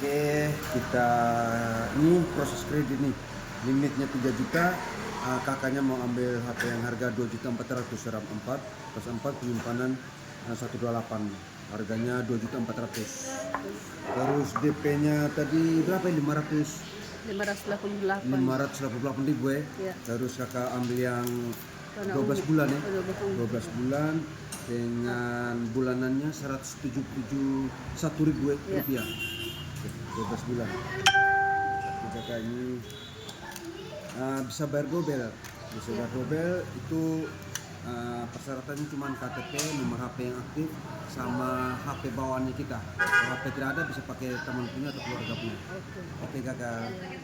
Oke, kita ini proses kredit nih. Limitnya 3 juta. Kakaknya mau ambil HP yang harga 2.400.000 RAM 4 plus 4 penyimpanan 128. Harganya 2.400.000. Terus DP-nya tadi berapa ya? 588. 588.000 ya. Ya. Terus kakak ambil yang Warna 12 ungu. bulan ya. Oh, 12 ungu. 12 bulan dengan bulanannya 171.000 Ya. rupiah. 12 bulan. Kakak ini bisa bayar gobel. Bisa bayar gobel itu persyaratannya cuma KTP, nomor HP yang aktif, sama HP bawaannya kita. Kalau HP tidak ada bisa pakai teman punya atau keluarga punya. Oke. Oke kakak. Ya.